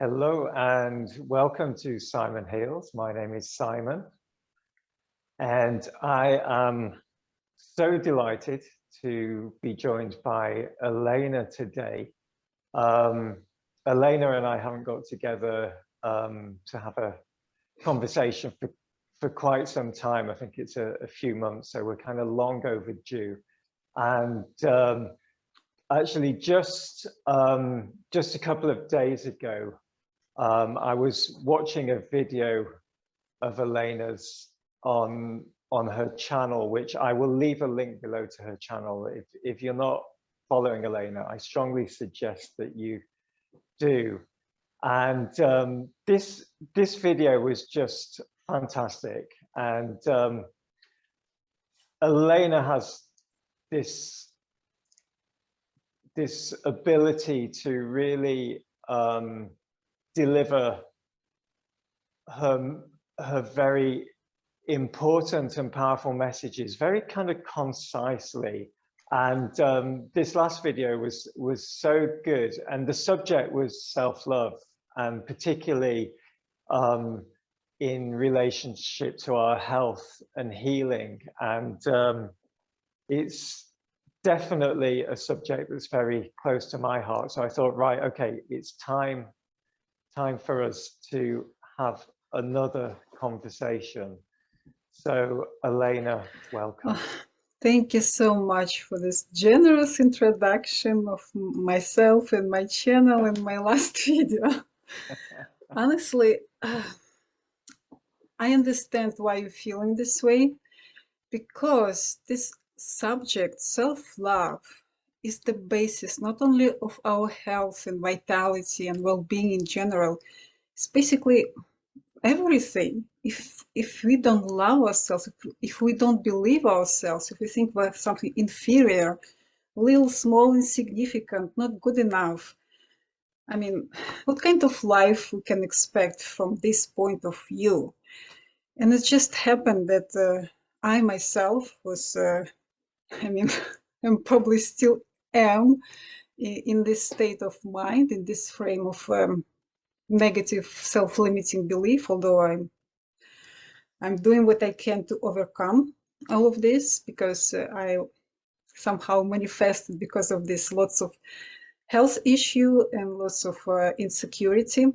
Hello and welcome to Simon Heals. My name is Simon and I am so delighted to be joined by Alena today. Alena and I haven't got together to have a conversation for quite some time. I think it's a few months, so we're kind of long overdue. And actually just a couple of days ago, I was watching a video of Alena's on her channel, which I will leave a link below to her channel. If you're not following Alena, I strongly suggest that you do. And this video was just fantastic. And Alena has this ability to really deliver her very important and powerful messages very kind of concisely. And this last video was so good, and the subject was self-love, and particularly in relationship to our health and healing. And it's definitely a subject that's very close to my heart. So I thought, right, okay, it's time for us to have another conversation. So Alena, welcome. Oh, thank you so much for this generous introduction of myself and my channel and my last video. Honestly, I understand why you're feeling this way, because this subject, self-love, is the basis not only of our health and vitality and well-being in general. It's basically everything. If we don't love ourselves, if we don't believe ourselves, if we think we're something inferior, little, small, insignificant, not good enough, I mean, what kind of life we can expect from this point of view? And it just happened that I myself was, I mean, and probably still am in this state of mind, in this frame of negative self-limiting belief, although I'm doing what I can to overcome all of this, because I somehow manifested because of this lots of health issue and lots of insecurity.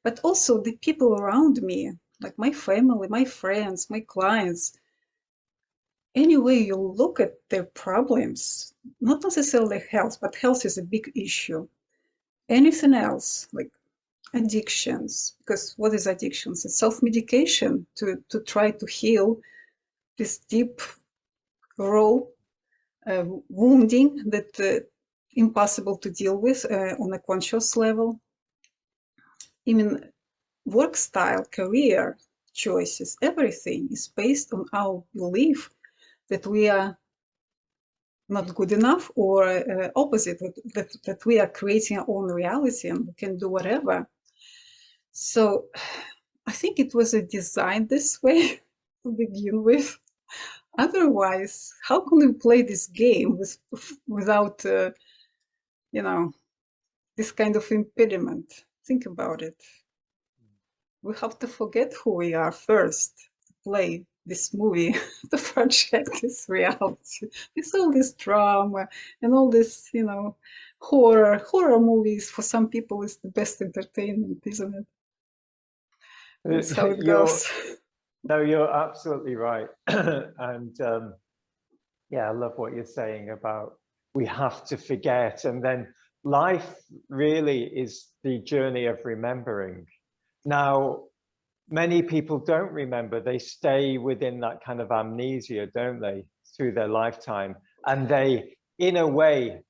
But also the people around me, like my family, my friends, my clients, any way you look at their problems, not necessarily health, but health is a big issue. Anything else, like addictions, because what is addictions? It's self-medication to try to heal this deep, raw wounding that impossible to deal with on a conscious level. Even work style, career choices, everything is based on our belief that we are not good enough, or opposite, that we are creating our own reality and we can do whatever. So I think it was designed this way to begin with. Otherwise, how can we play this game without, you know, this kind of impediment? Think about it. We have to forget who we are first to play this movie, to project this reality. With all this drama and all this, horror movies, for some people is the best entertainment, isn't it? That's how it goes. No, you're absolutely right. And yeah, I love what you're saying about we have to forget. And then life really is the journey of remembering. Now, many people don't remember. They stay within that kind of amnesia, don't they, through their lifetime. And they, in a way,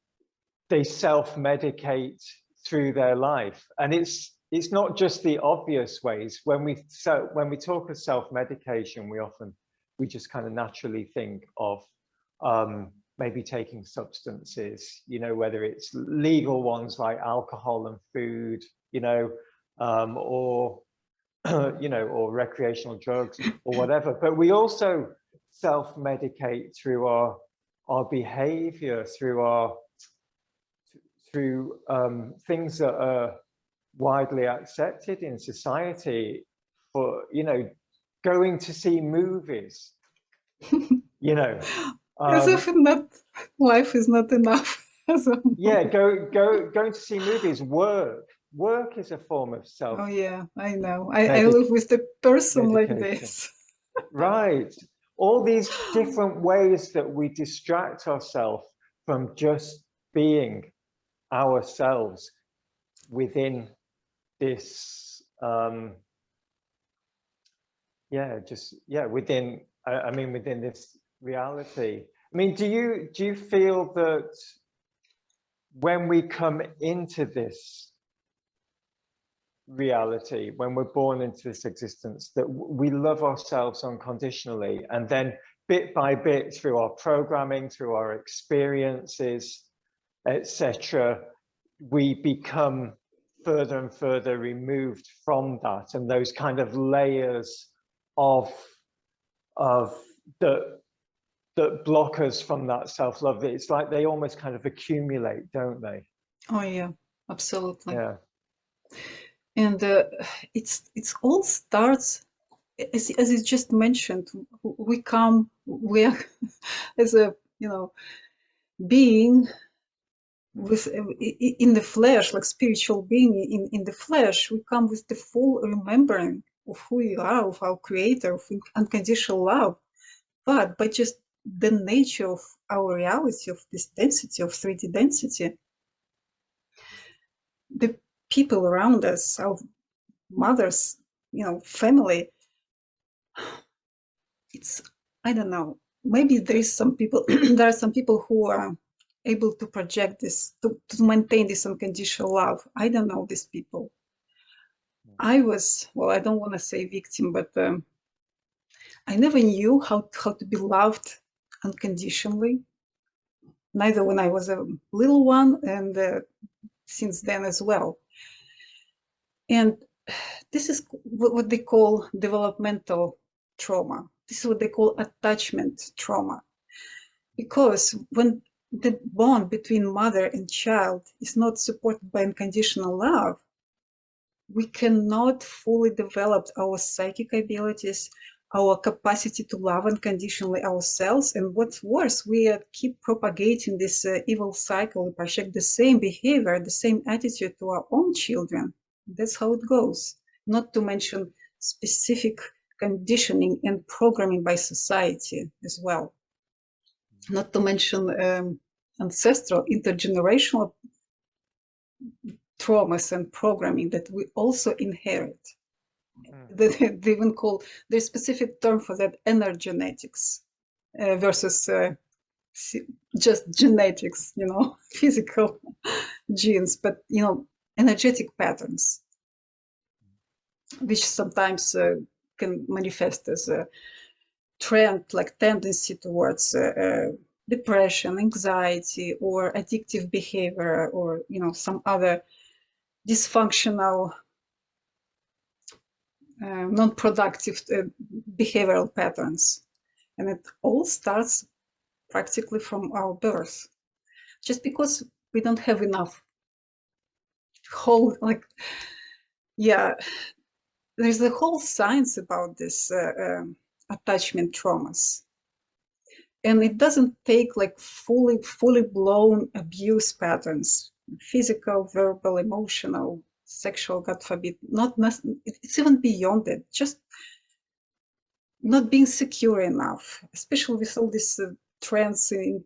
they self-medicate through their life. And it's not just the obvious ways. When we talk of self-medication, we just kind of naturally think of maybe taking substances, whether it's legal ones like alcohol and food, or or recreational drugs or whatever. But we also self-medicate through our behavior, through things that are widely accepted in society for, you know, going to see movies, you know. As if not, life is not enough. Yeah, going to see movies, work is a form of Oh yeah, I know. I medic live with a person like medication. this. Right. All these different ways that we distract ourselves from just being ourselves within this, within, I mean, within this reality. I mean, do you feel that when we come into this reality, when we're born into this existence, that we love ourselves unconditionally, and then bit by bit, through our programming, through our experiences, etc., we become further and further removed from that, and those kind of layers of that block us from that self-love, it's like they almost kind of accumulate, don't they? Oh yeah, absolutely. Yeah. And it's all starts as you just mentioned. We are as a, you know, being with in the flesh, like spiritual being in the flesh. We come with the full remembering of who we are, of our creator, of unconditional love. But by just the nature of our reality, of this density, of 3D density, the people around us, our mothers, you know, family, it's, I don't know, maybe there is some people there are some people who are able to project this, to maintain this unconditional love. I don't know these people. I was, well, I don't want to say victim, but I never knew how to be loved unconditionally, neither when I was a little one and since then as well. And this is what they call developmental trauma. This is what they call attachment trauma. Because when the bond between mother and child is not supported by unconditional love, we cannot fully develop our psychic abilities, our capacity to love unconditionally ourselves. And what's worse, we keep propagating this evil cycle. We project the same behavior, the same attitude to our own children. That's how it goes. Not to mention specific conditioning and programming by society as well. Not to mention ancestral, intergenerational traumas and programming that we also inherit. They even call, there's a specific term for that, energenetics versus just genetics, you know, physical genes, but, you know, energetic patterns, which sometimes can manifest as a trend, like tendency towards depression, anxiety, or addictive behavior, or, you know, some other dysfunctional, non-productive behavioral patterns. And it all starts practically from our birth, just because we don't have enough whole, like, yeah, there's a whole science about this attachment traumas. And it doesn't take like fully blown abuse patterns, physical, verbal, emotional, sexual, God forbid, not, it's even beyond it, just not being secure enough, especially with all these trends in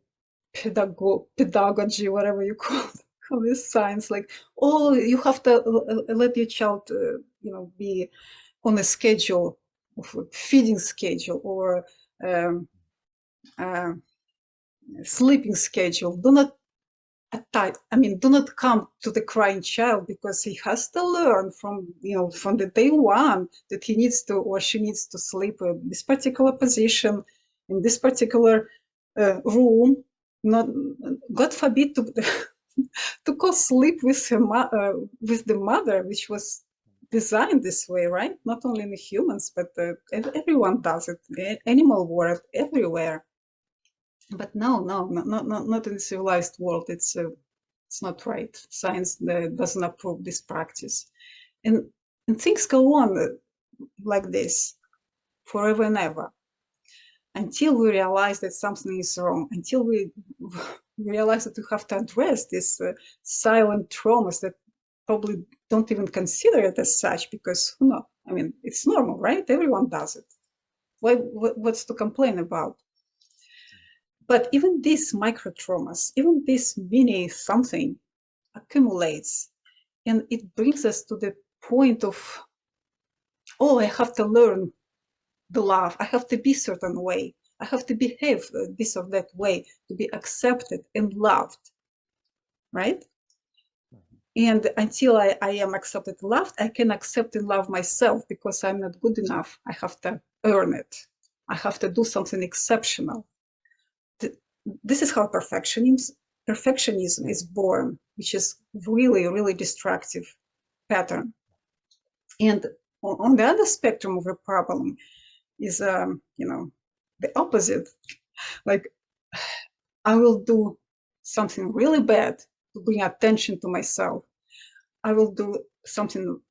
pedagogy, whatever you call this science, like, oh, you have to let your child, you know, be on a schedule, of a feeding schedule, or sleeping schedule. Do not do not come to the crying child, because he has to learn from, you know, from the day one that he needs to, or she needs to sleep in this particular position, in this particular room. Not, God forbid, to co-sleep with with the mother, which was designed this way, right? Not only in the humans, but everyone does it. Animal world everywhere. But no, not in the civilized world. It's It's not right. Science doesn't approve this practice. And things go on like this forever and ever, until we realize that something is wrong, until we realize that we have to address these silent traumas that probably don't even consider it as such, because who knows? I mean, it's normal, right? Everyone does it. What's to complain about? But even these micro traumas, even this mini something accumulates, and it brings us to the point of, oh, I have to learn the love. I have to be a certain way. I have to behave this or that way to be accepted and loved, right? And until I am accepted and loved, I can accept and love myself, because I'm not good enough. I have to earn it. I have to do something exceptional. This is how perfectionism is born, which is really, really destructive pattern. And on the other spectrum of the problem is, the opposite. Like, I will do something really bad to bring attention to myself. I will do something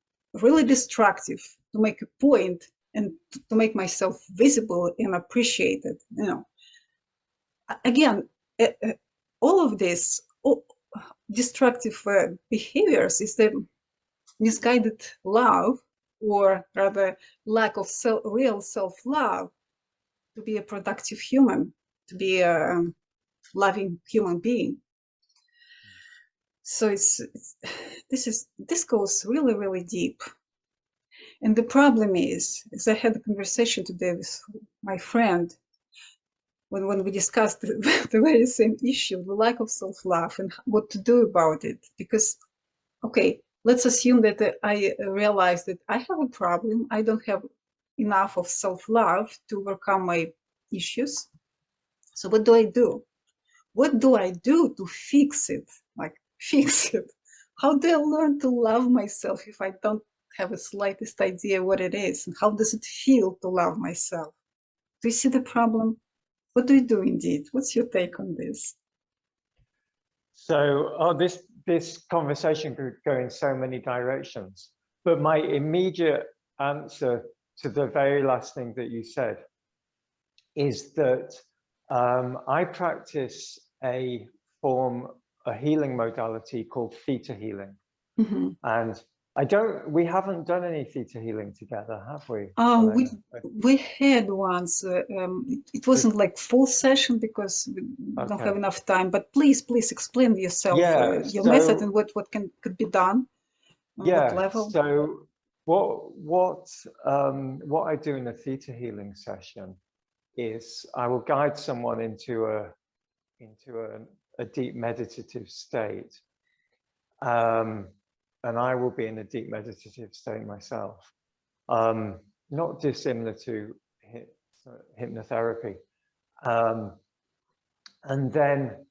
really destructive to make a point and to make myself visible and appreciated. Again, all of this destructive behaviors is the misguided love, or rather lack of real self-love, to be a productive human, to be a loving human being. So this goes really, really deep. And the problem is I had a conversation today with my friend when we discussed the very same issue, the lack of self-love and what to do about it. Because, okay, let's assume that I realize that I have a problem. I don't have enough of self-love to overcome my issues. So what do I do? What do I do to fix it? Like, fix it. How do I learn to love myself if I don't have the slightest idea what it is? And how does it feel to love myself? Do you see the problem? What do you do indeed? What's your take on this? So, this conversation could go in so many directions, but my immediate answer to the very last thing that you said is that I practice a healing modality called Theta healing. Mm-hmm. And we haven't done any Theta healing together, have we? We had once. It wasn't like full session because we don't have enough time. But please explain yourself, your method, and what could be done on what level. So what I do in a Theta healing session is I will guide someone into a deep meditative state. And I will be in a deep meditative state myself, not dissimilar to hypnotherapy. And then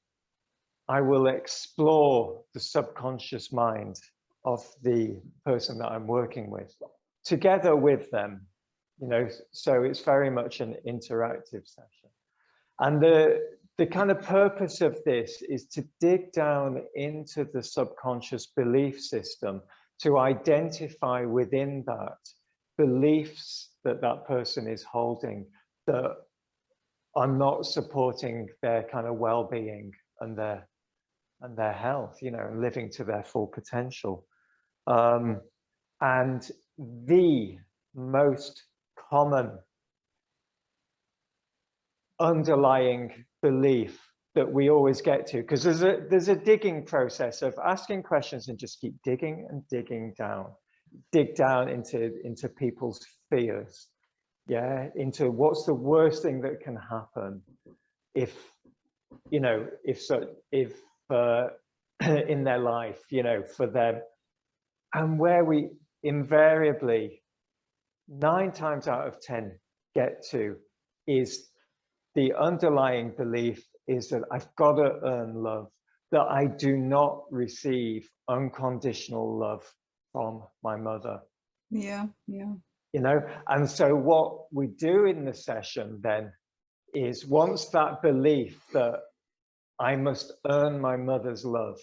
I will explore the subconscious mind of the person that I'm working with, together with them, so it's very much an interactive session. And the kind of purpose of this is to dig down into the subconscious belief system, to identify within that beliefs that that person is holding that are not supporting their kind of well-being and their health, and living to their full potential. And the most common underlying belief that we always get to, because there's a digging process of asking questions and just keep digging and digging down, dig down into people's fears, into what's the worst thing that can happen if in their life, for them. And where we invariably 9 times out of 10 get to is the underlying belief is that I've got to earn love, that I do not receive unconditional love from my mother. Yeah. And so what we do in the session then is, once that belief that I must earn my mother's love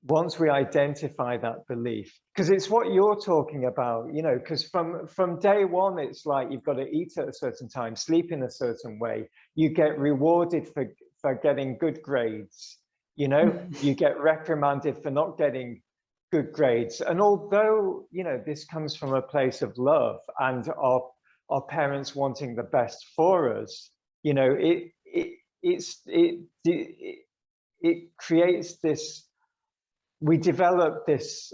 once we identify that belief, because it's what you're talking about, you know, because from day one, it's like you've got to eat at a certain time, sleep in a certain way, you get rewarded for getting good grades, you know, you get reprimanded for not getting good grades. And although, you know, this comes from a place of love and our parents wanting the best for us, you know, it creates this, we develop this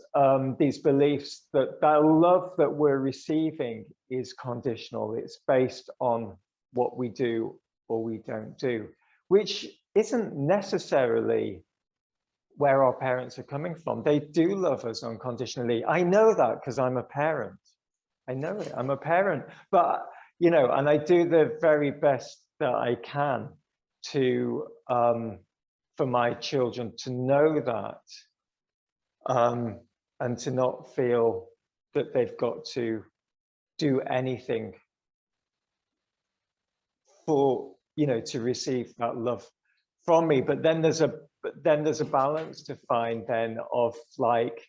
these beliefs that that love that we're receiving is conditional. It's based on what we do or we don't do, which isn't necessarily where our parents are coming from. They do love us unconditionally. I know that because I'm a parent. I know it. I'm a parent, but you know, and I do the very best that I can to for my children to know that. And to not feel that they've got to do anything for, you know, to receive that love from me. But then there's a balance to find then of like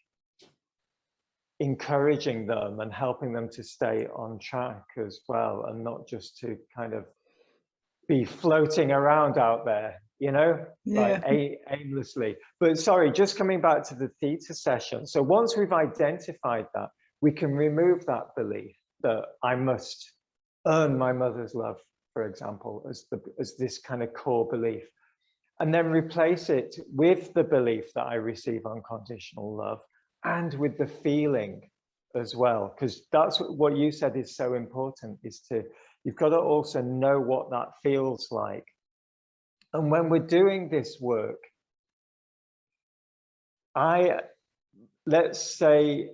encouraging them and helping them to stay on track as well, and not just to kind of be floating around out there, you know, like aimlessly. But sorry, just coming back to the theta session. So once we've identified that, we can remove that belief that I must earn my mother's love, for example, as this kind of core belief, and then replace it with the belief that I receive unconditional love and with the feeling as well, because that's what you said is so important, is to, you've got to also know what that feels like. And when we're doing this work, let's say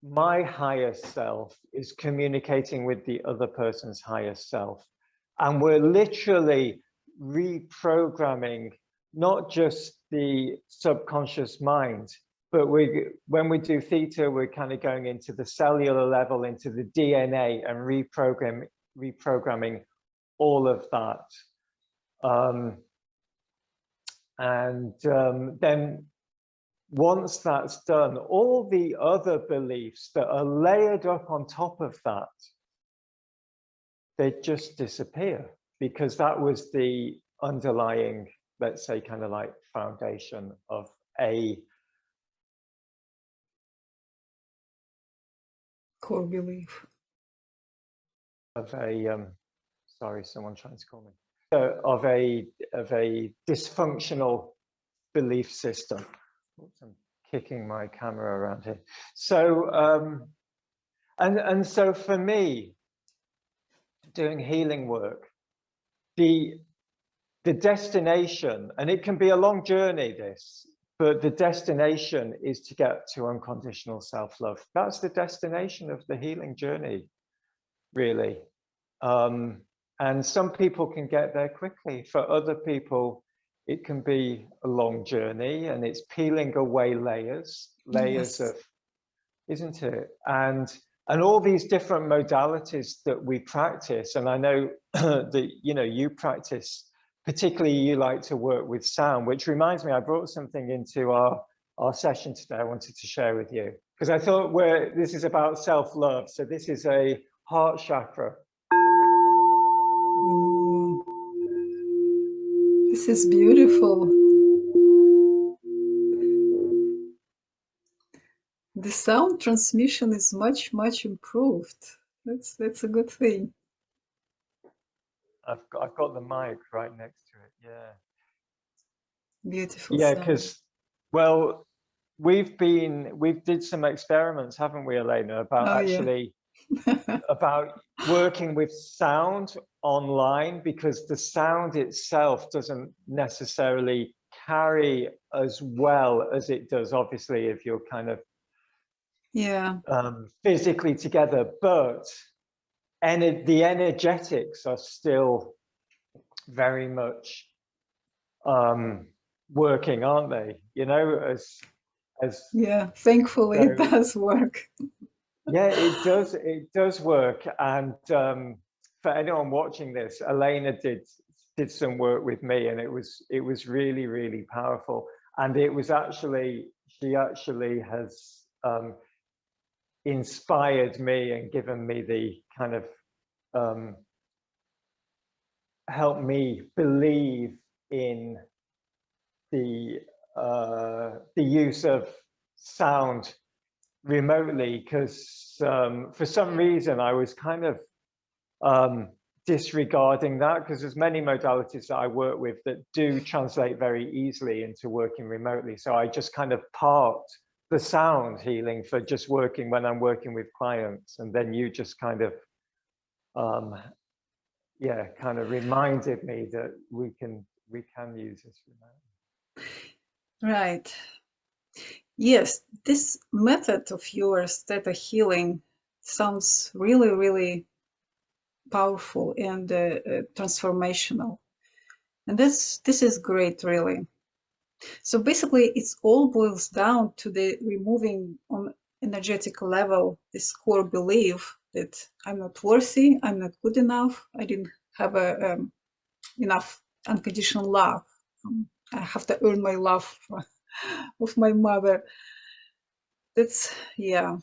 my higher self is communicating with the other person's higher self, and we're literally reprogramming not just the subconscious mind, but when we do theta, we're kind of going into the cellular level, into the DNA, and reprogramming all of that. Then once that's done, all the other beliefs that are layered up on top of that, they just disappear, because that was the underlying, let's say, kind of like foundation of a core belief. Of a, sorry, someone trying to call me. Of a dysfunctional belief system. Oops, I'm kicking my camera around here. So, and so for me, doing healing work, the destination, and it can be a long journey, this, but the destination is to get to unconditional self-love. That's the destination of the healing journey, really. And some people can get there quickly. For other people, it can be a long journey, and it's peeling away layers yes. of, isn't it? And all these different modalities that we practice, and I know that, you know, you practice, particularly you like to work with sound, which reminds me, I brought something into our session today I wanted to share with you, because I thought this is about self-love. So this is a heart chakra. This is beautiful. The sound transmission is much improved. That's a good thing. I've got the mic right next to it. Yeah. Beautiful. Yeah, because, well, we did some experiments, haven't we, Alena, about actually about working with sound online, because the sound itself doesn't necessarily carry as well as it does, obviously, if you're kind of physically together, but the energetics are still very much working, aren't they? You know, as thankfully it does work. Yeah, it does work. And for anyone watching this, Alena did some work with me, and it was really powerful. And it was actually, she actually has inspired me and given me the kind of helped me believe in the use of sound remotely, because for some reason I was kind of disregarding that, because there's many modalities that I work with that do translate very easily into working remotely. So I just kind of parked the sound healing for just working when I'm working with clients, and then you just kind of yeah, kind of reminded me that we can use this remotely. Right. Yes, this method of yours, Theta healing, sounds really, really powerful and transformational. And this is great, really. So basically, it's all boils down to the removing on energetic level this core belief that I'm not worthy, I'm not good enough, I didn't have enough unconditional love. I have to earn my love of my mother. That's, yeah.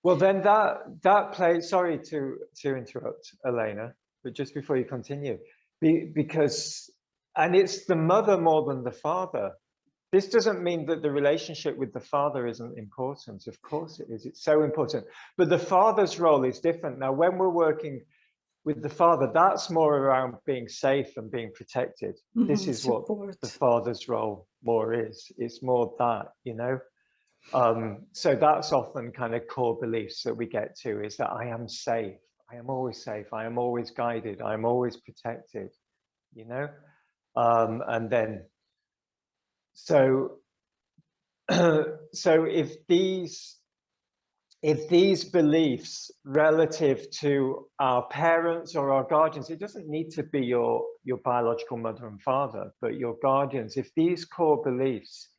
Well, then that plays. Sorry to interrupt, Alena, but just before you continue, because and it's the mother more than the father. This doesn't mean that the relationship with the father isn't important. Of course it is. It's so important. But the father's role is different. Now, when we're working with the father, that's more around being safe and being protected. This is Support. what the father's role more is. It's more that, you know. So that's often kind of core beliefs that we get to, is that I am safe. I am always safe. I am always guided. I am always protected, you know. And then, so so if these beliefs relative to our parents or our guardians, it doesn't need to be your biological mother and father, but your guardians, if these core beliefs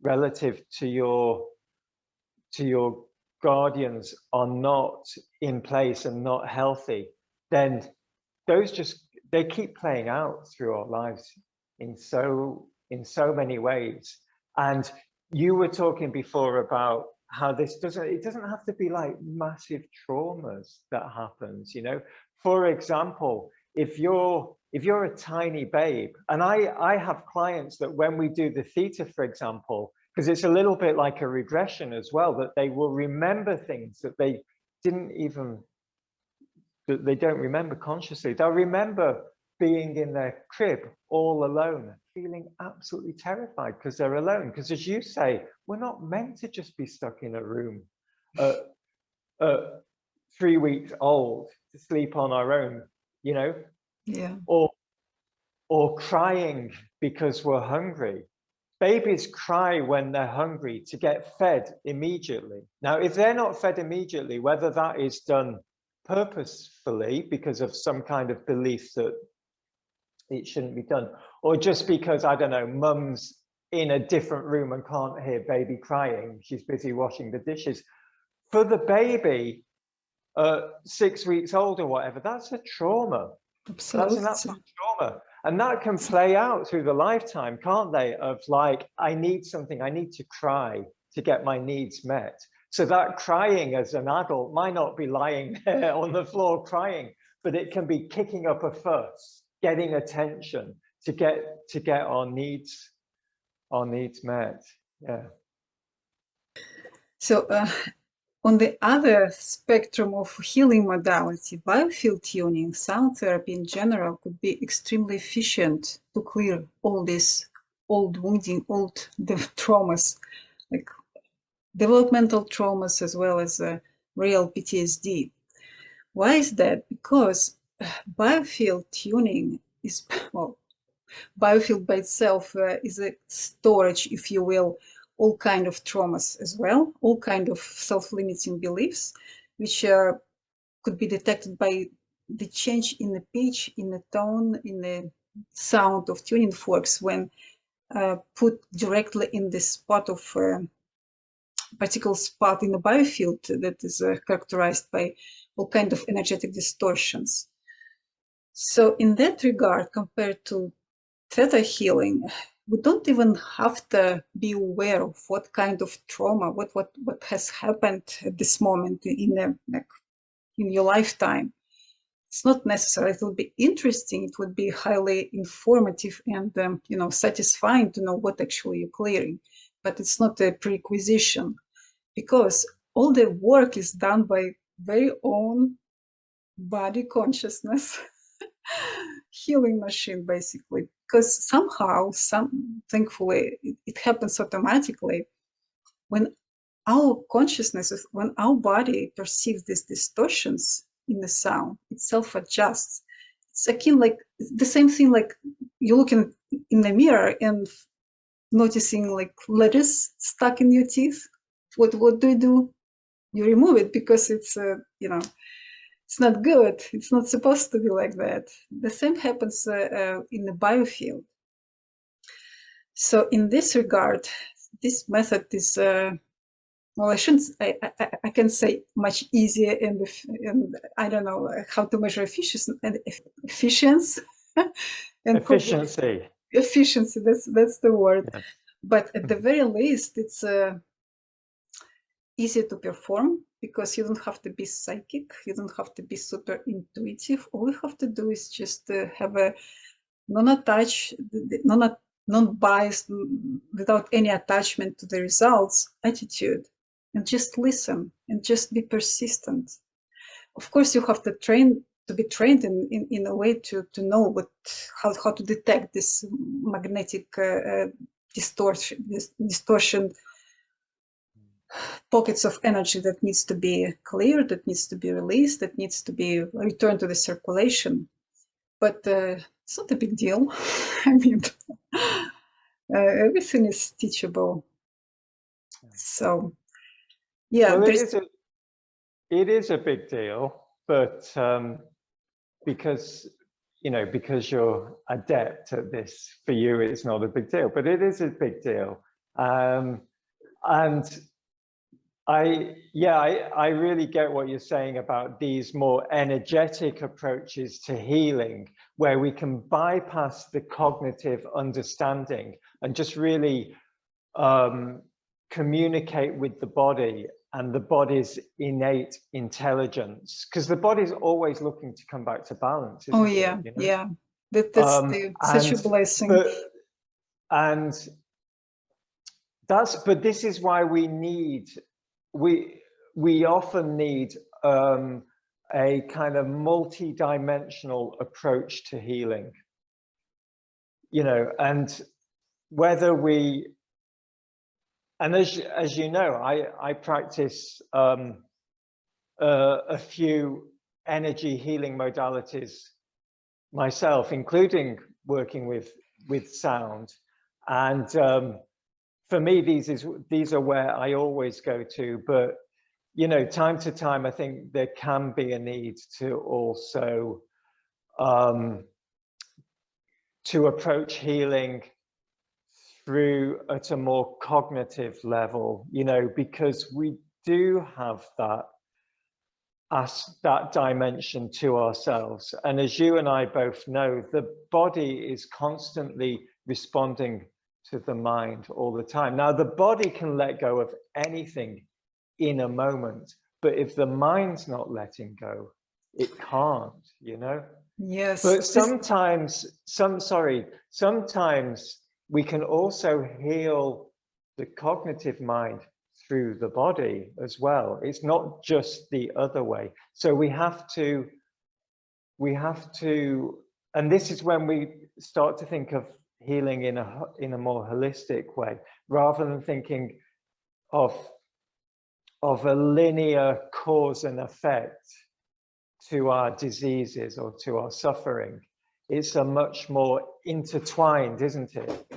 relative to your guardians are not in place and not healthy, then those they keep playing out through our lives in so many ways. And you were talking before about how this doesn't have to be like massive traumas that happens, you know. For example, if you're a tiny babe, and I have clients that when we do the theta, for example, because it's a little bit like a regression as well, that they will remember things that they don't remember consciously. They'll remember being in their crib all alone, feeling absolutely terrified because they're alone. Because as you say, we're not meant to just be stuck in a room at 3 weeks old to sleep on our own, you know? Yeah. Or crying because we're hungry. Babies cry when they're hungry to get fed immediately. Now, if they're not fed immediately, whether that is done purposefully because of some kind of belief that it shouldn't be done, or just because, I don't know, mum's in a different room and can't hear baby crying, she's busy washing the dishes. For the baby, 6 weeks old or whatever, that's a trauma. Absolutely. That's an absolute trauma. And that can play out through the lifetime, can't they? Of like, I need something, I need to cry to get my needs met. So that crying as an adult might not be lying there on the floor crying, but it can be kicking up a fuss, getting attention to get our needs met. Yeah. So on the other spectrum of healing modality, biofield tuning, sound therapy in general could be extremely efficient to clear all these old wounding, old traumas, like developmental traumas as well as real PTSD. Why is that? Because biofield tuning is, well, biofield by itself is a storage, if you will, all kind of traumas as well, all kind of self-limiting beliefs, which could be detected by the change in the pitch, in the tone, in the sound of tuning forks when put directly in the spot of particular spot in the biofield that is characterized by all kind of energetic distortions. So in that regard, compared to Theta healing, we don't even have to be aware of what kind of trauma, what has happened at this moment in your lifetime. It's not necessary. It will be interesting. It would be highly informative and satisfying to know what actually you're clearing. But it's not a prerequisite, because all the work is done by very own body consciousness healing machine, basically. Because somehow, thankfully, it happens automatically when our consciousness, when our body perceives these distortions in the sound, it self-adjusts. It's akin like the same thing, like you looking in the mirror and noticing like letters stuck in your teeth. What do? You remove it because it's it's not good. It's not supposed to be like that. The same happens in the biofield. So in this regard, this method is well, I shouldn't. I can say much easier, and I don't know how to measure efficiency and efficiency. And efficiency. Efficiency. That's the word. Yes. But at the very least, it's easier to perform because you don't have to be psychic. You don't have to be super intuitive. All you have to do is just have a non-attached, non-biased, without any attachment to the results attitude, and just listen and just be persistent. Of course, you have to be trained in a way to know how to detect this magnetic distortion pockets of energy that needs to be cleared, that needs to be released, that needs to be returned to the circulation. But it's not a big deal. I mean, everything is teachable. So, yeah. Well, it is a big deal, but because you're adept at this, for you it's not a big deal, but it is a big deal. And I really get what you're saying about these more energetic approaches to healing, where we can bypass the cognitive understanding and just really communicate with the body and the body's innate intelligence, because the body's always looking to come back to balance. Oh yeah, it, you know? Yeah. That's such a blessing. But this is why we often need a kind of multi-dimensional approach to healing, and whether and as you know, I practice a few energy healing modalities myself, including working with sound, and for me, these are where I always go to. But time to time, I think there can be a need to also to approach healing through at a more cognitive level, because we do have that dimension to ourselves. And as you and I both know, the body is constantly responding to the mind all the time. Now, the body can let go of anything in a moment, but if the mind's not letting go, it can't, Yes. But sometimes we can also heal the cognitive mind through the body as well. It's not just the other way. So we have to, and this is when we start to think of healing in a more holistic way, rather than thinking of a linear cause and effect to our diseases or to our suffering. It's a much more intertwined, isn't it?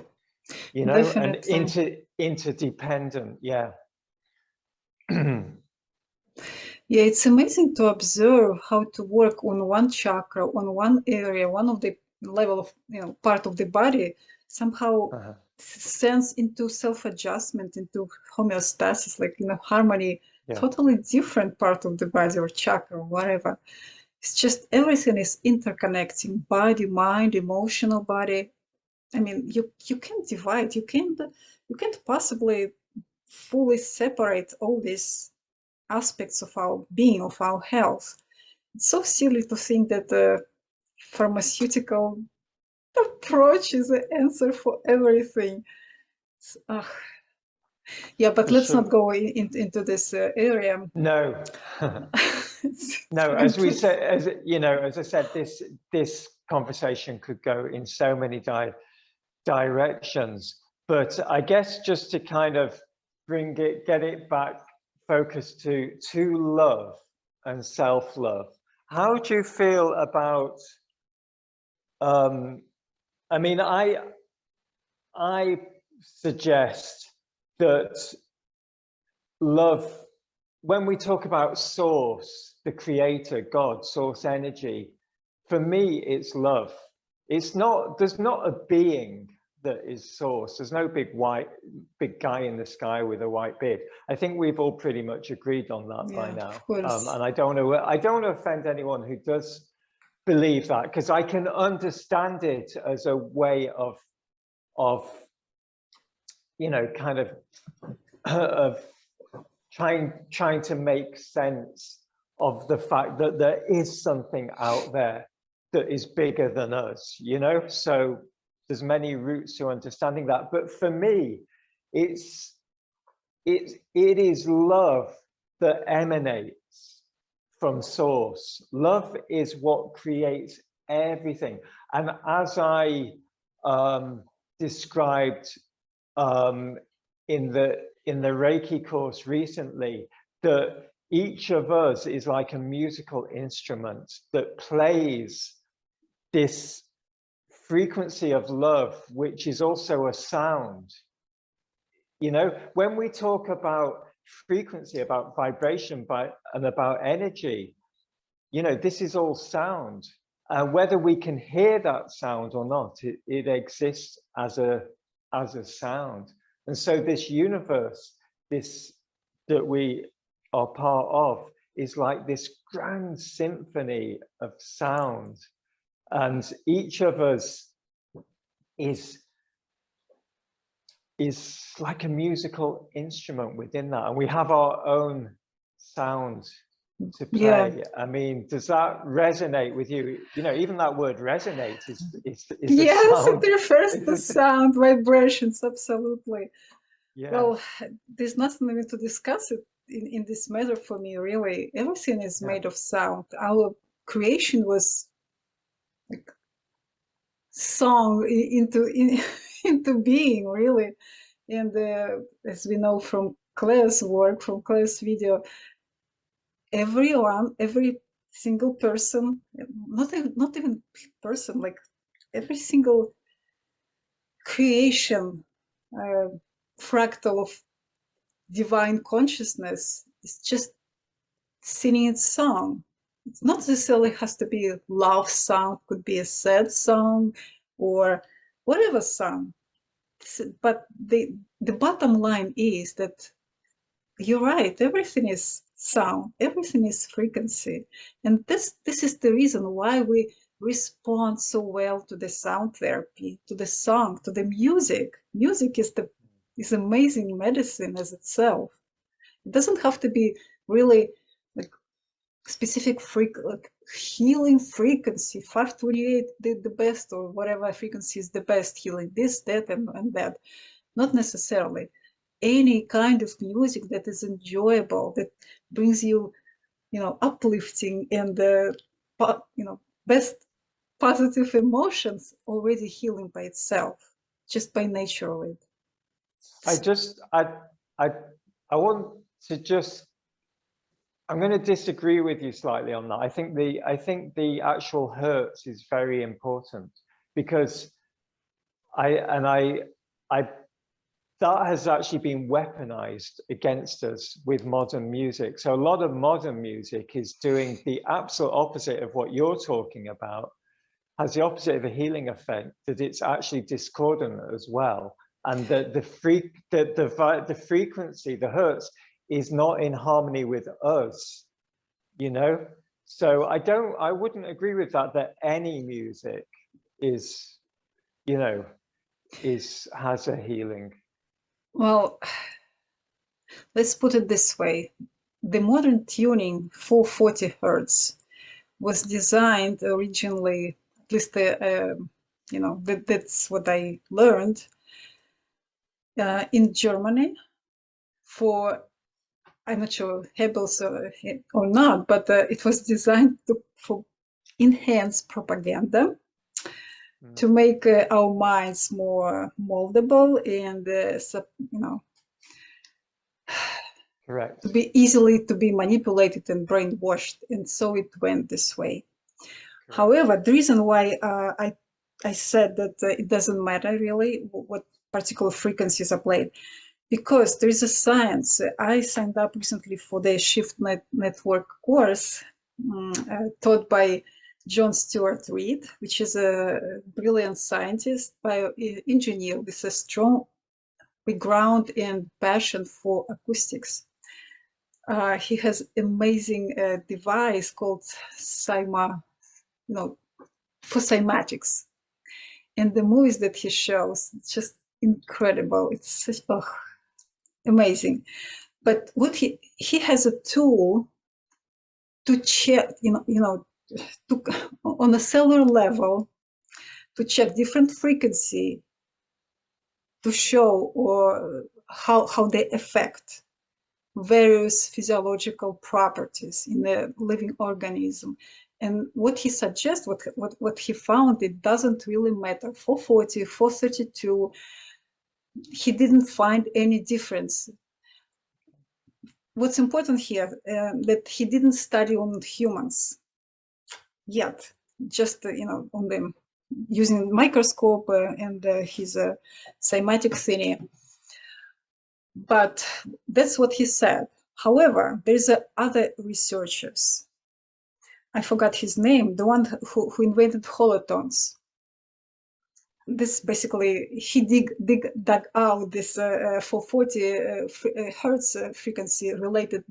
Definitely. And interdependent. Yeah. Yeah, it's amazing to observe how to work on one chakra, on one area, one of the level of part of the body, somehow sends into self-adjustment, into homeostasis, like harmony. Yeah. Totally different part of the body or chakra or whatever. It's just everything is interconnecting: body, mind, emotional body. I mean, you can't divide, you can't possibly fully separate all these aspects of our being, of our health. It's so silly to think that the pharmaceutical approach is the answer for everything. Yeah, but let's not go into this area. No. No, as we said, as you know, as I said, this conversation could go in so many directions. But I guess just to kind of get it back focused to love and self-love. How do you feel about? I mean, I suggest that love, when we talk about source, the creator, God, source energy, for me, it's love. It's not, there's not a being that is source. There's no big guy in the sky with a white beard. I think we've all pretty much agreed on that by now. Of course. And I don't want to offend anyone who does believe that, because I can understand it as a way of you know, kind of trying to make sense of the fact that there is something out there that is bigger than us, you know? So there's many routes to understanding that. But for me, it is love that emanates from source. Love is what creates everything. And as I described in the Reiki course recently, that each of us is like a musical instrument that plays this frequency of love, which is also a sound. You know, when we talk about frequency, about vibration, and about energy, you know, this is all sound. Whether we can hear that sound or not, it exists as a sound. And so this universe, that we are part of, is like this grand symphony of sound. And each of us is like a musical instrument within that. And we have our own sound to play. Yeah. I mean, does that resonate with you? You know, even that word resonate is yes, a sound. It refers to sound, vibrations, absolutely. Yeah. Well, there's nothing even to discuss it in this matter for me, really. Everything is made of sound. Our creation was like song into being, really. And as we know from Claire's work, from Claire's video, every single person, not even person, like every single creation, fractal of divine consciousness is just singing its song. It's not necessarily has to be a love song, could be a sad song or whatever song. But the bottom line is that you're right, everything is sound, everything is frequency. And this is the reason why we respond so well to the sound therapy, to the song, to the music. Music is amazing medicine as itself. It doesn't have to be really like specific like healing frequency, 528 the best, or whatever frequency is the best healing, this, that, and that. Not necessarily. Any kind of music that is enjoyable, that brings you, you know, uplifting and you know, best positive emotions, already healing by itself, just by nature of it. I want to just, I'm going to disagree with you slightly on that. I think the actual hertz is very important, because that has actually been weaponized against us with modern music. So a lot of modern music is doing the absolute opposite of what you're talking about, has the opposite of a healing effect, that it's actually discordant as well. And the frequency, the hertz, is not in harmony with us, you know? So I wouldn't agree with that any music is, you know, has a healing? Well, let's put it this way. The modern tuning 440 hertz was designed originally, at least that's what I learned, in Germany for, I'm not sure Hebels or not, but it was designed for enhanced propaganda, to make our minds more moldable and Correct. to be easily to be manipulated and brainwashed, and so it went this way. Correct. However, the reason why I said that it doesn't matter really what particular frequencies are played, because there is a science. I signed up recently for the Shift Network course taught by John Stuart Reid, which is a brilliant scientist, bioengineer with a strong background and passion for acoustics. He has amazing device called for cymatics, and the movies that he shows, it's just incredible. It's such amazing. But what he has a tool to check, on a cellular level, to check different frequency to show or how they affect various physiological properties in the living organism. And what he suggests, what he found, it doesn't really matter. 440, 432, he didn't find any difference. What's important here, that he didn't study on humans yet, just on them using microscope and his cymatic thingy. But that's what he said. However, there's other researchers. I forgot his name, the one who invented holotons. This basically, he dug out this 440 hertz frequency related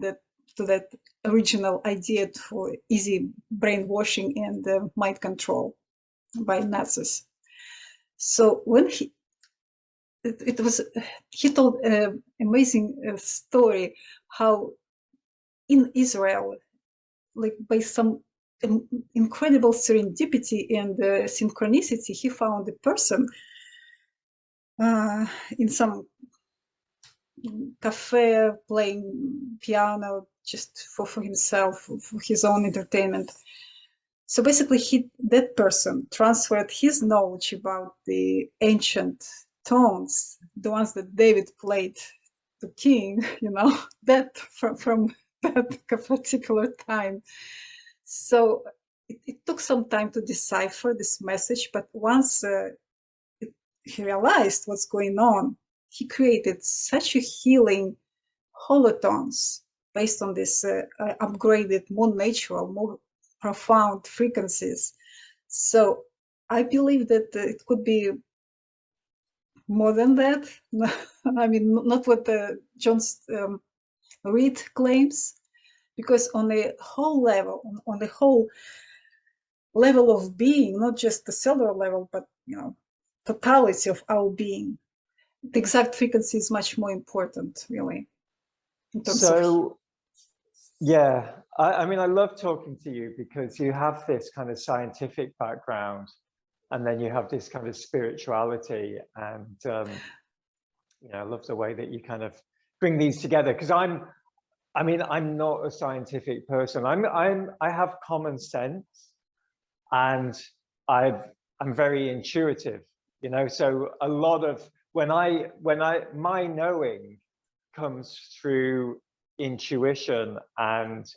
to that original idea for easy brainwashing and mind control by Nazis. So when he told an amazing story how in Israel, like by some incredible serendipity and synchronicity, he found a person in some cafe playing piano just for himself, for his own entertainment. So basically, that person transferred his knowledge about the ancient tones, the ones that David played to King, that from that particular time. So it took some time to decipher this message, but once he realized what's going on, he created such a healing holotones based on this upgraded, more natural, more profound frequencies. So I believe that it could be more than that. I mean, not what John Reid claims, because on the whole level, on the whole level of being, not just the cellular level, but totality of our being, the exact frequency is much more important, really, in terms of. Yeah, I mean, I love talking to you because you have this kind of scientific background, and then you have this kind of spirituality, and I love the way that you kind of bring these together. Because I'm not a scientific person. I have common sense, and I'm very intuitive. So a lot of my knowing comes through intuition and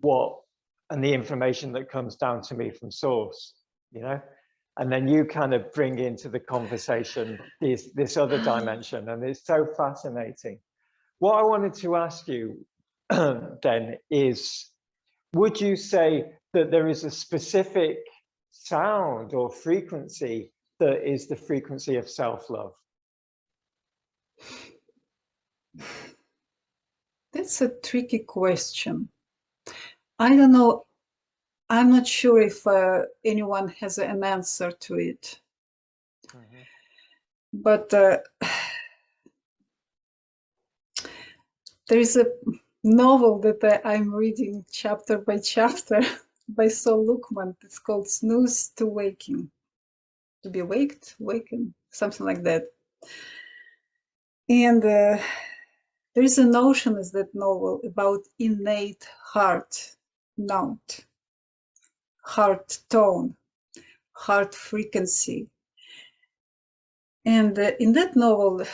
the information that comes down to me from source, and then you kind of bring into the conversation this other dimension, and it's so fascinating. What I wanted to ask you then is, would you say that there is a specific sound or frequency that is the frequency of self-love? That's a tricky question. I don't know. I'm not sure if anyone has an answer to it. But there is a novel that I'm reading chapter by chapter by Saul Luckman. It's called Snooze to Waking. To be waked, waken, something like that. And there is a notion in that novel about innate heart note, heart tone, heart frequency. And in that novel,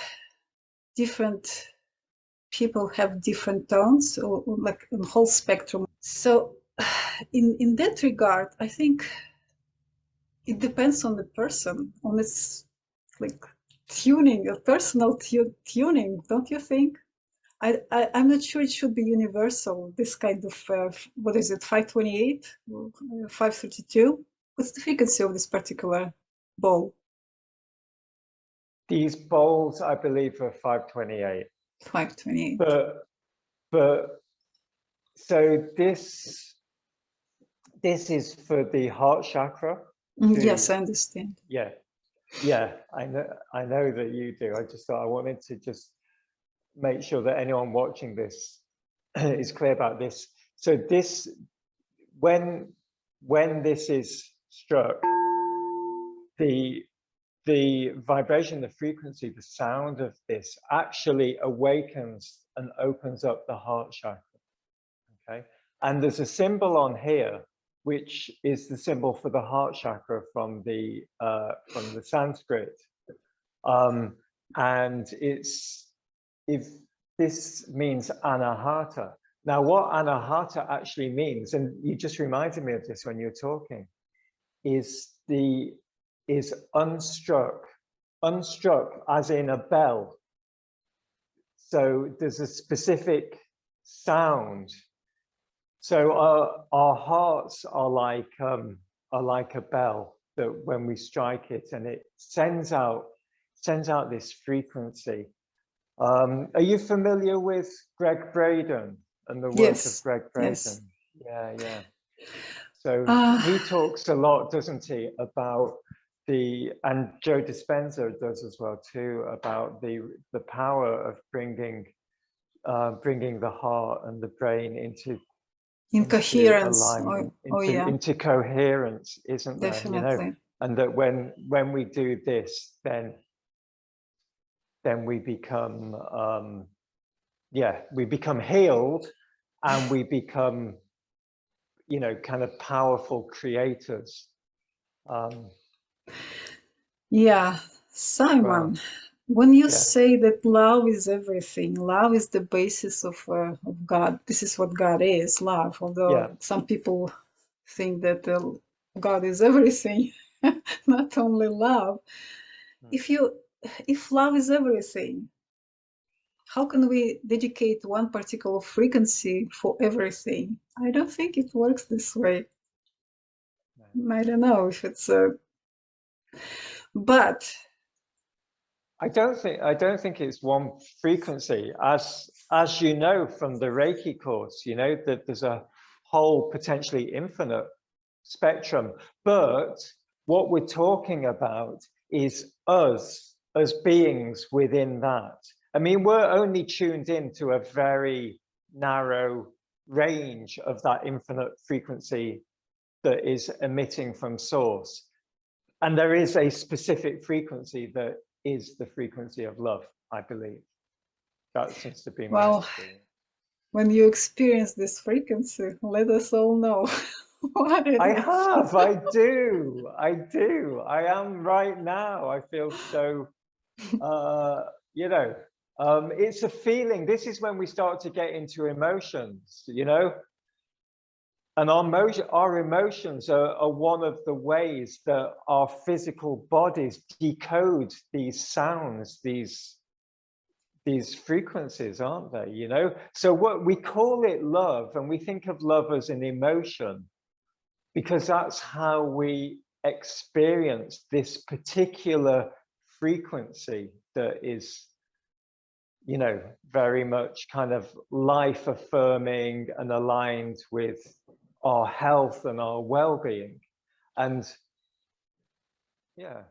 different people have different tones, or like a whole spectrum. So in that regard, I think it depends on the person, on its like tuning, a personal tuning, don't you think? I'm not sure it should be universal, this kind of, what is it, 528, 532? What's the frequency of this particular ball? These bowls, I believe, are 528. 528. But so this is for the heart chakra. Yes, I understand. Yeah, I know that you do. I just thought I wanted to just make sure that anyone watching this is clear about this. So this, when this is struck, the vibration, the frequency, the sound of this actually awakens and opens up the heart chakra. Okay, and there's a symbol on here which is the symbol for the heart chakra from the Sanskrit, and if this means anahata. Now, what anahata actually means, and you just reminded me of this when you were talking, is unstruck as in a bell. So there's a specific sound. So our hearts are like a bell that when we strike it, and it sends out this frequency. Are you familiar with Greg Braden and the work of Greg Braden? Yes. Yeah. So he talks a lot, doesn't he, about and Joe Dispenza does as well too, about the power of bringing the heart and the brain into coherence, alignment, yeah, into coherence, isn't there? definitely. You know, and that when we do this, then we become we become healed, and we become, you know, kind of powerful creators. Yeah, Simon, Well, when you say that love is everything, love is the basis of God, this is what God is, love, although some people think that God is everything, not only love. If love is everything, how can we dedicate one particular frequency for everything? I don't think it works this way. I don't know if it's but I don't think it's one frequency, as you know from the Reiki course, you know, that there's a whole potentially infinite spectrum. But what we're talking about is us as beings within that. I mean, we're only tuned into a very narrow range of that infinite frequency that is emitting from source. And there is a specific frequency that is the frequency of love, I believe. That seems to be my experience. When you experience this frequency, let us all know what it is. I do. I am right now. I feel so, you know, it's a feeling. This is when we start to get into emotions, you know, and our emotions are one of the ways that our physical bodies decode these sounds, these frequencies, aren't they? You know, so what we call it love, and we think of love as an emotion, because that's how we experience this particular frequency that is, you know, very much kind of life affirming and aligned with our health and our well-being. And yeah.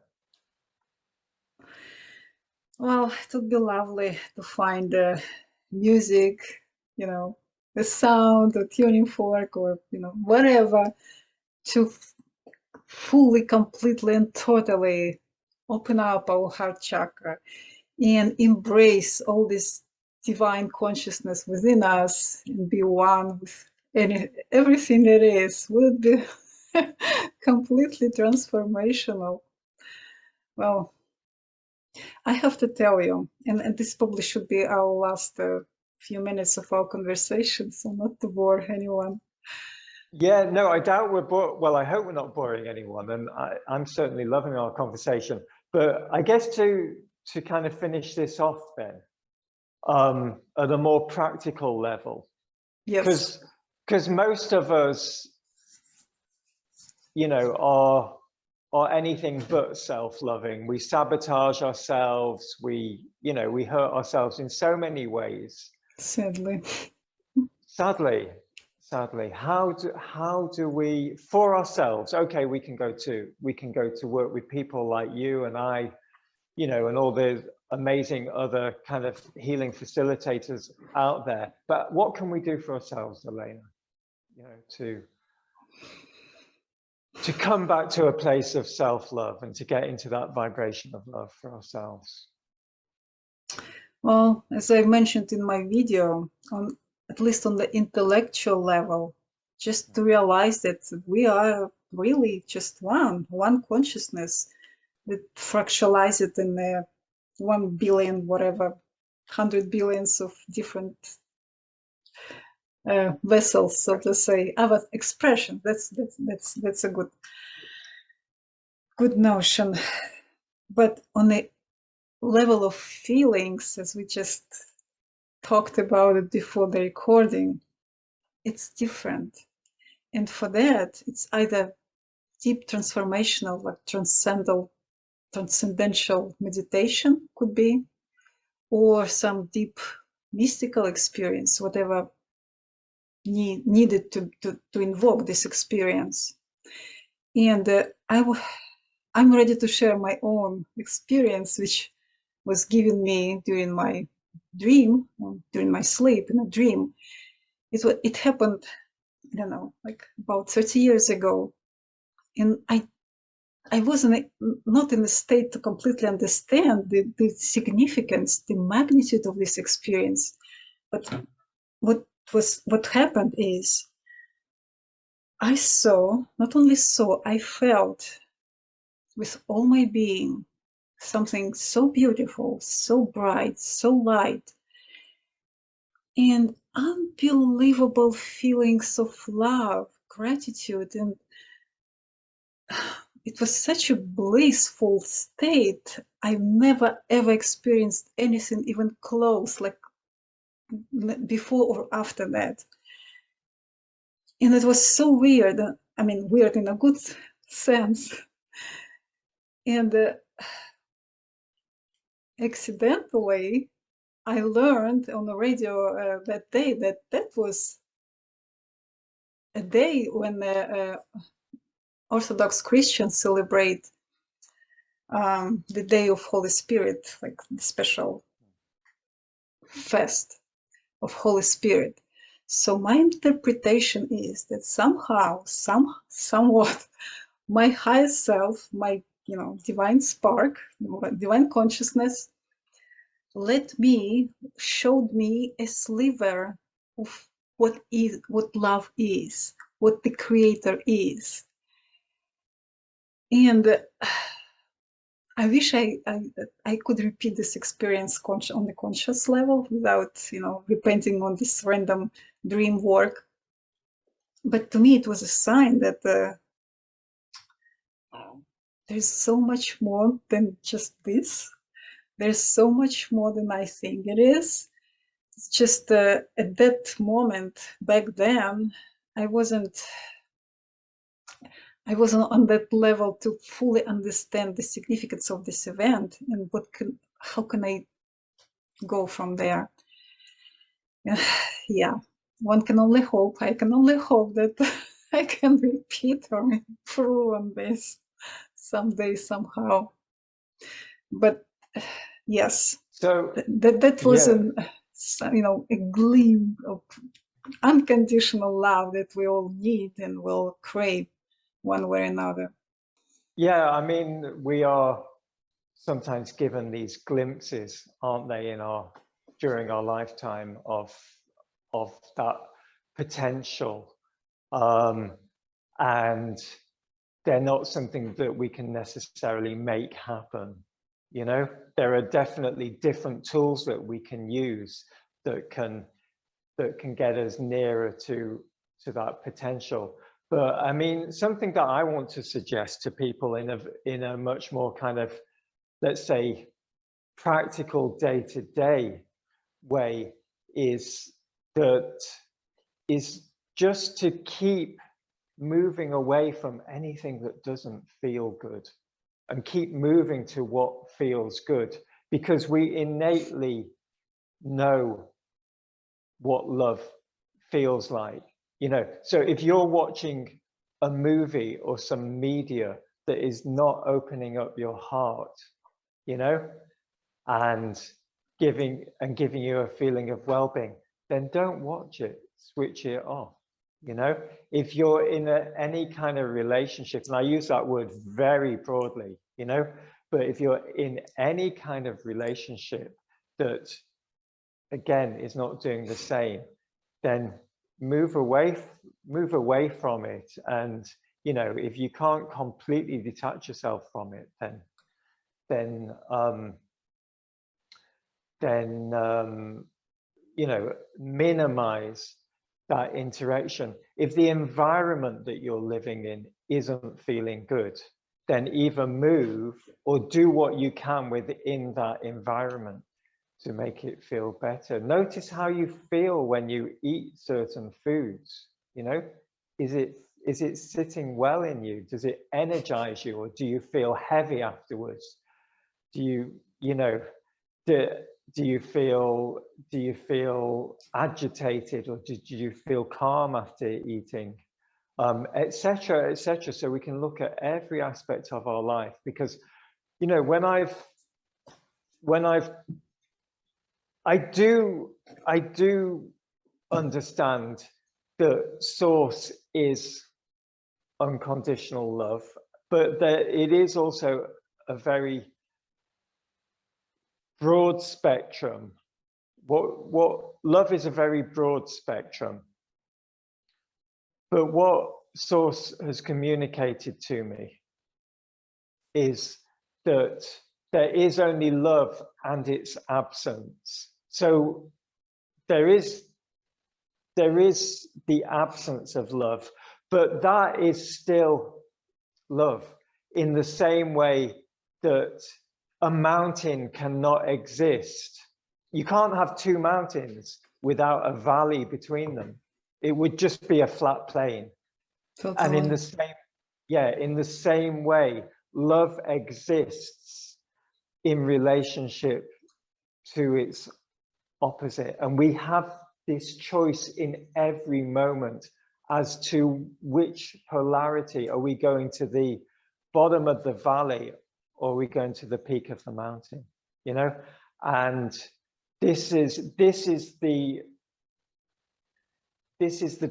Well, it would be lovely to find music, you know, the sound, the tuning fork, or, you know, whatever, to fully, completely, and totally open up our heart chakra and embrace all this divine consciousness within us and be one with everything that is, would be completely transformational. Well, I have to tell you, and this probably should be our last few minutes of our conversation, so not to bore anyone. Yeah, no, I doubt we're well, I hope we're not boring anyone, and I'm certainly loving our conversation. But I guess to kind of finish this off then, at a more practical level, Yes, because most of us, you know, are anything but self-loving. We sabotage ourselves. You know, we hurt ourselves in so many ways. sadly. Sadly, how do we, for ourselves? Okay, we can go to work with people like you and I, you know, and all the amazing other kind of healing facilitators out there. But what can we do for ourselves, Alena? You know, to come back to a place of self-love and to get into that vibration of love for ourselves. Well, as I mentioned in my video, on at least on the intellectual level, just to realize that we are really just one consciousness that fractalized in 1 billion, whatever, 100 billions of different vessels, so to say, our expression. That's a good notion. But on the level of feelings, as we just talked about it before the recording, it's different. And for that, it's either deep transformational, like transcendental meditation could be, or some deep mystical experience, whatever needed to invoke this experience. And I'm ready to share my own experience, which was given me during my dream, during my sleep in a dream. It happened, I don't know, like about 30 years ago. And I wasn't not in a state to completely understand the significance, the magnitude of this experience. But what happened is I felt with all my being something so beautiful, so bright, so light, and unbelievable feelings of love, gratitude, and it was such a blissful state. I've never ever experienced anything even close, like before or after that. And it was so weird. I mean, weird in a good sense. And accidentally, I learned on the radio that day that was a day when Orthodox Christians celebrate the Day of Holy Spirit, like the special fest of Holy Spirit. So my interpretation is that somehow, somewhat, my higher self, my divine spark, divine consciousness, showed me a sliver of what love is, what the Creator is. And I wish I could repeat this experience on the conscious level without, repenting on this random dream work. But to me, it was a sign that there's so much more than just this. There's so much more than I think it is. It's just at that moment back then, I wasn't on that level to fully understand the significance of this event and how can I go from there. Yeah, one can only hope. I can only hope that I can repeat or improve on this someday, somehow. But Yes. So That was yeah, a gleam of unconditional love that we all need and will crave one way or another. yeah, I mean, we are sometimes given these glimpses, aren't they, during our lifetime of that potential, and they're not something that we can necessarily make happen. There are definitely different tools that we can use that can get us nearer to that potential. But I mean, something that I want to suggest to people in a much more kind of, let's say, practical day-to-day way is just to keep moving away from anything that doesn't feel good and keep moving to what feels good, because we innately know what love feels like. So if you're watching a movie or some media that is not opening up your heart, and giving you a feeling of well-being, then don't watch it, switch it off. If you're in any kind of relationship, and I use that word very broadly, but if you're in any kind of relationship that, again, is not doing the same, then move away from it. And if you can't completely detach yourself from it, then minimize that interaction. If the environment that you're living in isn't feeling good, then either move or do what you can within that environment to make it feel better. Notice how you feel when you eat certain foods. Is it sitting well in you? Does it energize you, or do you feel heavy afterwards? Do you feel agitated, or did you feel calm after eating, etc., etc.? So we can look at every aspect of our life, because I do understand that source is unconditional love, but that it is also a very broad spectrum. What love is a very broad spectrum. But what source has communicated to me is that there is only love and its absence. So there is the absence of love, but that is still love, in the same way that a mountain cannot exist. You can't have two mountains without a valley between them. It would just be a flat plain. Totally. And in the same way, love exists in relationship to its opposite. And we have this choice in every moment as to which polarity. Are we going to the bottom of the valley, or are we going to the peak of the mountain? And this is the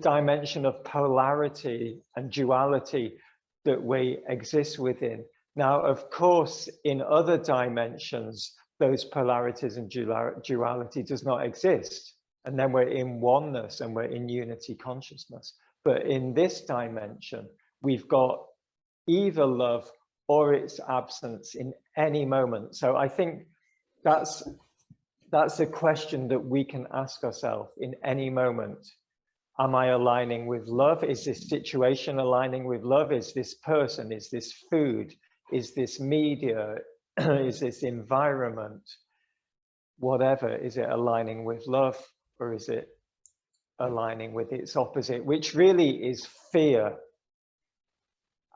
dimension of polarity and duality that we exist within. Now, of course, in other dimensions, those polarities and duality does not exist. And then we're in oneness and we're in unity consciousness. But in this dimension, we've got either love or its absence in any moment. So I think that's a question that we can ask ourselves in any moment. Am I aligning with love? Is this situation aligning with love? Is this person? Is this food? Is this media? Is this environment? Whatever, is it aligning with love, or is it aligning with its opposite, which really is fear,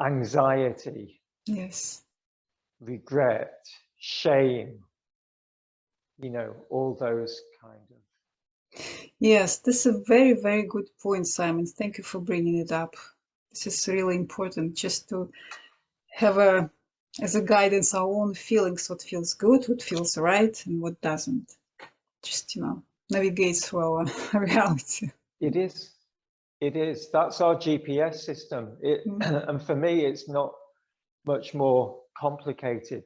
anxiety, yes, regret, shame, all those kind of. Yes, this is a very, very good point, Simon. Thank you for bringing it up. This is really important, just to have a as a guidance, our own feelings, what feels good, what feels right, and what doesn't. Just, navigate through our reality. It is. It is. That's our GPS system. And for me, it's not much more complicated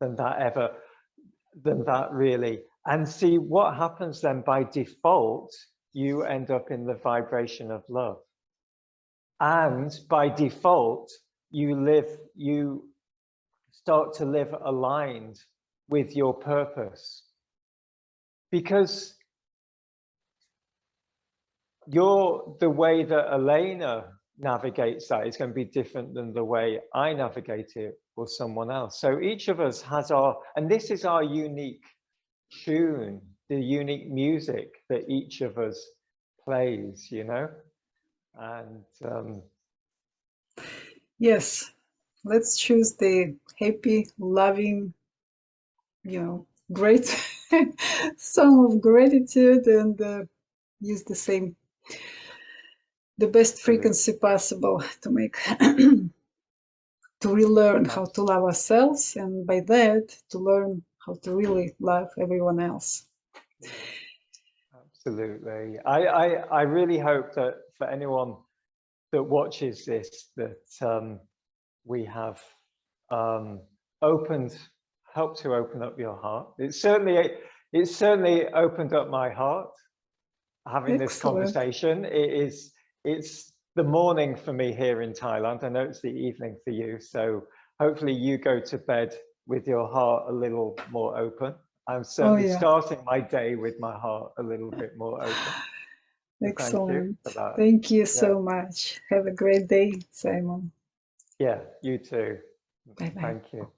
than that really. And see what happens then by default, you end up in the vibration of love. And by default, you start to live aligned with your purpose. Because the way that Alena navigates that is going to be different than the way I navigate it or someone else. So each of us has and this is our unique tune, the unique music that each of us plays, and yes, let's choose the happy, loving, great song of gratitude, and use the best frequency possible to make to relearn how to love ourselves, and by that to learn how to really love everyone else. Absolutely. I really hope that for anyone that watches this, that we have helped to open up your heart. It certainly opened up my heart having this conversation. It's the morning for me here in Thailand. I know it's the evening for you, so hopefully you go to bed with your heart a little more open. I'm certainly starting my day with my heart a little bit more open. Excellent. Thank you for that. Thank you so much. Have a great day, Simon. Yeah, you too. Bye-bye. Thank you.